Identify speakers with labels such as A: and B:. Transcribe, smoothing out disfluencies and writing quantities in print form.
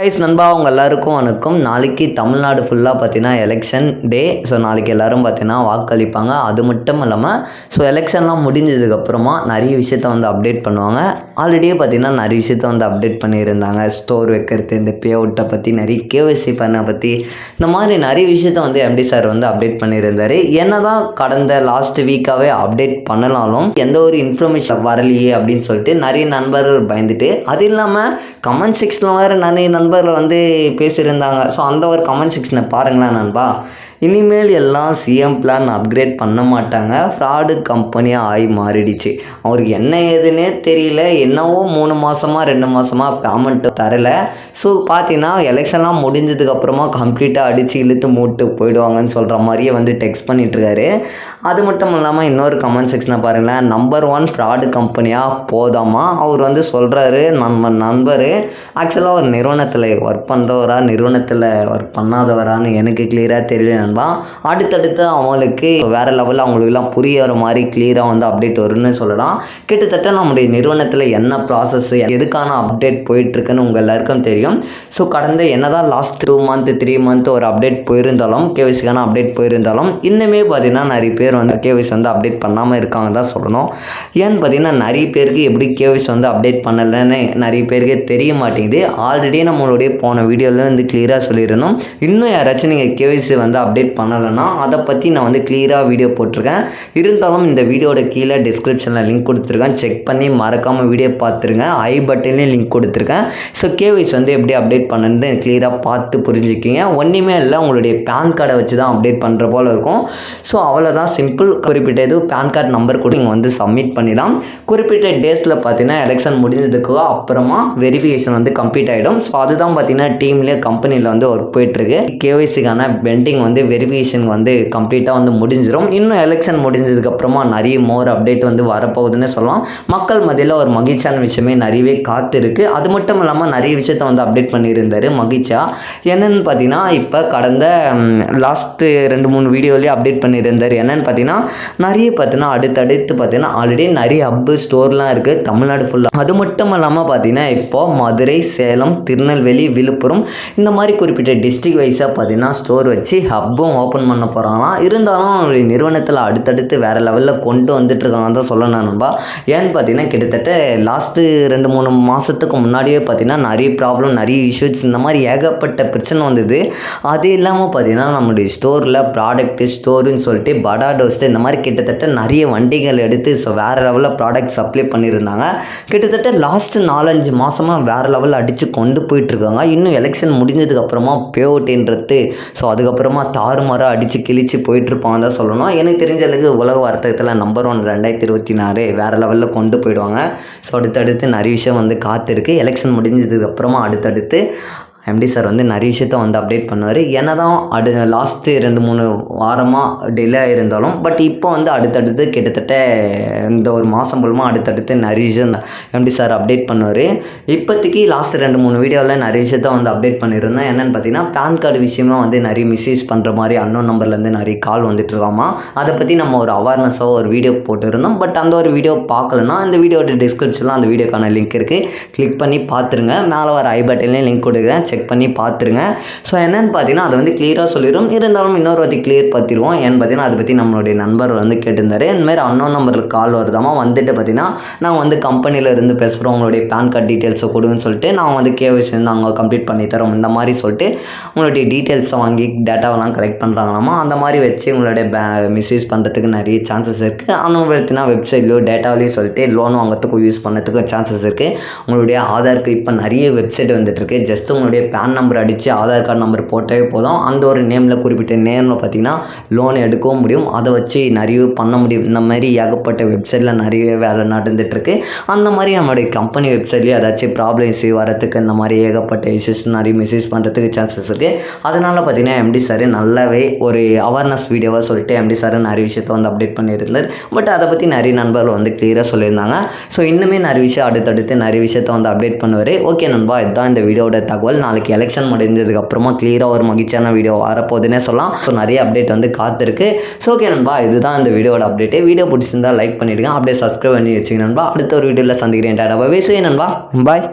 A: Guys நண்பா அவங்க எல்லாருக்கும் வணக்கம். நாளைக்கு தமிழ்நாடு ஃபுல்லாக பார்த்தீங்கன்னா எலெக்ஷன் டே. ஸோ நாளைக்கு எல்லோரும் பார்த்தீங்கன்னா வாக்களிப்பாங்க. அது மட்டும் இல்லாமல் எலெக்ஷன்லாம் முடிஞ்சதுக்கப்புறமா நிறைய விஷயத்த வந்து அப்டேட் பண்ணுவாங்க. ஆல்ரெடியே பார்த்தீங்கன்னா நிறைய விஷயத்த வந்து அப்டேட் பண்ணியிருந்தாங்க. ஸ்டோர் வைக்கிறது, இந்த பே அவுட்டை பற்றி, நிறைய கேஒய்சி பண்ணை பற்றி, இந்த மாதிரி நிறைய விஷயத்த வந்து எம்டி சார் வந்து அப்டேட் பண்ணியிருந்தார். என்ன தான் கடந்த லாஸ்ட் வீக்காகவே அப்டேட் பண்ணலாலும் எந்த ஒரு இன்ஃபர்மேஷன் வரலையே அப்படின்னு சொல்லிட்டு நிறைய நண்பர்கள் பயந்துட்டு, அது இல்லாமல் கமெண்ட் செக்ஷனில் வேறு நிறைய நண்பர்கள் வந்து பேசியிருந்தாங்க. ஸோ அந்த ஒரு கமெண்ட் செக்ஷனை பாருங்களேன் நண்பா. இனிமேல் எல்லாம் சிஎம் பிளான் அப்கிரேட் பண்ண மாட்டாங்க, ஃப்ராடு கம்பெனியாக ஆகி மாறிடுச்சு. அவருக்கு என்ன ஏதுன்னே தெரியல. என்னவோ 3 மாதமாக 2 மாதமாக பேமெண்ட்டு தரலை. ஸோ பார்த்தீங்கன்னா எலெக்ஷன்லாம் முடிஞ்சதுக்கப்புறமா கம்ப்ளீட்டாக அடித்து இழுத்து மூட்டு போயிடுவாங்கன்னு சொல்கிற மாதிரியே வந்து டெக்ஸ்ட் பண்ணிகிட்ருக்காரு. அது மட்டும் இல்லாமல் இன்னொரு கமெண்ட் செக்ஷனை பாருங்களேன். நம்பர் 1 ஃப்ராடு கம்பெனியாக போதாமா அவர் வந்து சொல்கிறாரு. நம்ம நண்பர் ஆக்சுவலாக ஒரு நிறுவனத்தில் ஒர்க் பண்ணுறவரா நிறுவனத்தில் ஒர்க் பண்ணாதவரான்னு எனக்கு கிளியராக தெரியல நண்பா. அடுத்தடுத்து அவங்களுக்கு வேறு லெவலில் அவங்களுக்குலாம் புரியிற மாதிரி கிளியராக வந்து அப்டேட் வரும்னு சொல்லலாம். கிட்டத்தட்ட நம்முடைய நிறுவனத்தில் என்ன ப்ராசஸ், எதுக்கான அப்டேட் போயிட்டுருக்குன்னு உங்கள் எல்லாருக்கும் தெரியும். ஸோ கடந்த என்னதான் லாஸ்ட் 2 மந்த் 3 மந்த் ஒரு அப்டேட் போயிருந்தாலும், கேவிசிக்கான அப்டேட் போயிருந்தாலும், இன்னுமே பார்த்தீங்கன்னா நிறைய பேர் வந்து கேவிசி வந்து அப்டேட் பண்ணாமல் இருக்காங்க தான் சொல்லணும். ஏன்னு பார்த்தீங்கன்னா நிறைய பேருக்கு எப்படி கேவிசி வந்து அப்டேட் பண்ணலைன்னு நிறைய பேருக்கு தெரிய மாட்டேங்குது. ஆல்ரெடி நம்மளுடைய போன வீடியோவில் வந்து கிளியராக சொல்லியிருந்தோம். இன்னும் யாராச்சும் நீங்கள் கேவிசி வந்து அப்டேட் பண்ணலைன்னா அதை பற்றி நான் வந்து கிளியராக வீடியோ போட்டிருக்கேன். இருந்தாலும் இந்த வீடியோட கீழே டிஸ்கிரிப்ஷனில் லிங்க் கொடுத்துருக்கேன். செக் பண்ணி மறக்காமல் வீடியோ பார்த்துருங்க. ஐ பட்டன்லேயும் லிங்க் கொடுத்துருக்கேன். ஸோ கேவிசி வந்து எப்படி அப்டேட் பண்ணுன்னு கிளியராக பார்த்து புரிஞ்சுக்கிங்க. ஒன்றுமே இல்லை, உங்களுடைய பேன் கார்டை வச்சு தான் அப்டேட் பண்ணுற போல் இருக்கும். ஸோ அவ்வளோதான், சிம்பிள். குறிப்பிட்ட இது பேன் கார்டு நம்பர் கூட நீங்கள் வந்து சப்மிட் பண்ணிடலாம். குறிப்பிட்ட டேஸில் பார்த்தீங்கன்னா எலெக்ஷன் முடிஞ்சதுக்கு அப்புறமா வெரிஃபிகேஷன் வந்து கம்ப்ளீட் ஆகிடும். ஸோ அதுதான் பார்த்தீங்கன்னா டீம்லேயே கம்பெனியில் வந்து ஒர்க் போயிட்டுருக்கு. கேஒய்சிக்கான பெண்டிங் வந்து வெரிஃபிகேஷன் வந்து கம்ப்ளீட்டாக வந்து முடிஞ்சிடும். இன்னும் எலெக்ஷன் முடிஞ்சதுக்கப்புறமா நிறைய மோர் அப்டேட் வந்து வரப்போகுதுன்னு சொல்லலாம். மக்கள் மத்தியில் ஒரு மகிழ்ச்சியான விஷயமே நிறையவே காத்திருக்கு. அது மட்டும் இல்லாமல் நிறைய விஷயத்த வந்து அப்டேட் பண்ணியிருந்தார் மகிழ்ச்சியாக. என்னென்னு பார்த்தீங்கன்னா இப்போ கடந்த லாஸ்ட்டு 2-3 வீடியோலேயே அப்டேட் பண்ணியிருந்தார். என்னென்னு பார்த்தீங்கன்னா நிறைய பார்த்தீங்கன்னா அடுத்தடுத்து பார்த்தீங்கன்னா ஆல்ரெடி நிறைய ஹப்பு ஸ்டோர்லாம் இருக்குது தமிழ்நாடு ஃபுல்லாக. அது மட்டும் இல்லாமல் பார்த்தீங்கன்னா இப்போது மதுரை, சேலம், திருநெல்வேலி, விழுப்புரம் இந்த மாதிரி குறிப்பிட்ட டிஸ்ட்ரிக்ட் வைஸாக பார்த்தீங்கன்னா ஸ்டோர் வச்சு ஹப்பும் ஓப்பன் பண்ண போகிறாங்களாம். இருந்தாலும் நிறுவனத்தில் அடுத்தடுத்து வேறு லெவலில் கொண்டு வந்துட்டுருக்காங்க தான் சொல்லணும் நண்பா. ஏன்னு பார்த்தீங்கன்னா கிட்டத்தட்ட லாஸ்ட்டு 2-3 மாதத்துக்கு முன்னாடியே பார்த்தீங்கன்னா நிறைய ப்ராப்ளம், நிறைய இஷ்யூஸ், இந்த மாதிரி ஏகப்பட்ட பிரச்சனை வந்தது. அது இல்லாமல் பார்த்தீங்கன்னா நம்மளுடைய ஸ்டோரில் ப்ராடக்ட்டு ஸ்டோருன்னு சொல்லிட்டு படா டோஸ்ட்டு இந்த மாதிரி கிட்டத்தட்ட நிறைய வண்டிகள் எடுத்து வேறு லெவலில் ப்ராடக்ட் சப்ளை பண்ணியிருந்தாங்க. கிட்டத்தட்ட லாஸ்ட்டு 4-5 மாதமாக வேறு லெவலில் அடித்து கொண்டு போயிட்டுருக்காங்க. இன்னும் எலெக்ஷன் முடிஞ்சதுக்கப்புறமா பேவுட்டுன்றது அதுக்கப்புறமா தாறுமாறாக அடித்து கிழிச்சு போயிட்டுருப்பாங்க தான் சொல்லணும். எனக்கு தெரிஞ்ச அளவுக்கு உலக வர்த்தகத்தில் நம்பர் 1 2026 வேறு லெவலில் கொண்டு போயிடுவாங்க. ஸோ அடுத்தடுத்து நிறைய விஷயம் வந்து காத்திருக்கு. எலெக்ஷன் முடிஞ்சதுக்கப்புறமா அடுத்தடுத்து எம்டி சார் வந்து நிறைய விஷயத்த வந்து அப்டேட் பண்ணுவார். என்ன தான் லாஸ்ட்டு 2-3 வாரமாக டிலே இருந்தாலும் பட் இப்போ வந்து அடுத்தடுத்து கிட்டத்தட்ட இந்த ஒரு மாதம் மூலமாக அடுத்தடுத்து நிறைய விஷயம் எம்டி சார் அப்டேட் பண்ணுவார். இப்போதைக்கு லாஸ்ட்டு 2-3 வீடியோவில் நிறைய விஷயத்த வந்து அப்டேட் பண்ணியிருந்தேன். என்னென்னு பார்த்தீங்கன்னா பேன் கார்டு விஷயமா வந்து நிறைய மிஸ்யூஸ் பண்ணுற மாதிரி அன்னோன் நம்பர்லேருந்து நிறைய கால் வந்துட்டு இருக்காமா. அதை பற்றி நம்ம ஒரு அவேர்னஸாக ஒரு வீடியோ போட்டுருந்தோம். பட் அந்த ஒரு வீடியோ பார்க்கலன்னா இந்த வீடியோட டிஸ்கிரிப்ஷனில் அந்த வீடியோக்கான லிங்க் இருக்குது, கிளிக் பண்ணி பார்த்துருங்க. மேலே வர ஐ பட்டன்லேயும் லிங்க் கொடுக்குறேன், செக் பண்ணி பார்த்துருங்க. ஸோ என்னென்னு பார்த்தீங்கன்னா அதை வந்து கிளியராக சொல்லிடும். இருந்தாலும் இன்னொரு வாட்டி கிளியர் பார்த்துருவோம். ஏன்னு பார்த்தீங்கன்னா அதை பற்றி நம்மளுடைய நண்பர் வந்து கேட்டிருந்தாரு. இந்தமாதிரி அன்னோன் நம்பருக்கு கால் வருதாமா, வந்துட்டு பார்த்தீங்கன்னா நாங்கள் வந்து கம்பெனியில் இருந்து பேசுகிறோம், உங்களுடைய பேன் கார்டு டீட்டெயில்ஸை கொடுங்கன்னு சொல்லிட்டு நாங்கள் வந்து கேஒய்சி வந்து அங்கே கம்ப்ளீட் பண்ணி தரோம் இந்த மாதிரி சொல்லிட்டு உங்களுடைய டீட்டெயில்ஸை வாங்கி டேட்டாவெல்லாம் கலெக்ட் பண்ணுறாங்களாமா. அந்த மாதிரி வச்சு உங்களுடைய மிஸ்யூஸ் பண்ணுறதுக்கு நிறைய சான்சஸ் இருக்குது. ஆனால் பார்த்தீங்கன்னா வெப்சைட்லையோ டேட்டாவிலையோ சொல்லிட்டு லோன் வாங்கிறதுக்கும் யூஸ் பண்ணுறதுக்கு சான்சஸ் இருக்குது. உங்களுடைய ஆதாருக்கு இப்போ நிறைய வெப்சைட் வந்துட்டுருக்கு. ஜஸ்ட் உங்களுடைய பேன் நம்பர் அடித்து ஆதார் கார்டு நம்பர் போட்டவே போதும். அந்த ஒரு நேமில் குறிப்பிட்ட நேமில் பார்த்தீங்கன்னா லோன் எடுக்கவும் முடியும். அதை வச்சு நிறைய பண்ண முடியும். இந்த மாதிரி ஏகப்பட்ட வெப்சைட்டில் நிறைய வேலை நடந்துகிட்ருக்கு. அந்த மாதிரி நம்மளுடைய கம்பெனி வெப்சைட்லேயே ஏதாச்சும் ப்ராப்ளம்ஸ் வரத்துக்கு இந்த மாதிரி ஏகப்பட்ட இஷ்யூஸ் நிறைய மிஸ்யூஸ் பண்ணுறதுக்கு சான்சஸ் இருக்குது. அதனால் பார்த்தீங்கன்னா எம்டி சார் நல்லாவே ஒரு அவேர்னஸ் வீடியோவாக சொல்லிட்டு எம்டி சார் நிறைய விஷயத்தை வந்து அப்டேட் பண்ணியிருந்தார். பட் அதை பற்றி நிறைய நண்பர்கள் வந்து கிளியராக சொல்லியிருந்தாங்க. ஸோ இன்னுமே நிறைய விஷயம் அடுத்தடுத்து நிறைய விஷயத்தை வந்து அப்டேட் பண்ணுவார். ஓகே நண்பா, இதுதான் இந்த வீடியோட தகவல். நாளைக்கு எலெக்ஷன் முடிஞ்சதுக்கப்புறமா கிளியராக ஒரு மகிழ்ச்சியான வீடியோ வரப்போகுதுன்னே சொல்லலாம். ஸோ நிறைய அப்டேட் வந்து காத்திருக்கு. ஸோ ஓகே நண்பா, இதுதான் இந்த வீடியோட அப்டேட்டு. வீடியோ பிடிச்சிருந்தா லைக் பண்ணிவிடுங்க, அப்படியே சப்ஸ்கிரைப் பண்ணி வச்சுங்க நண்பா. அடுத்த ஒரு வீடியோவில் சந்திக்கிறேன். Tata bye. நண்பா பாய்.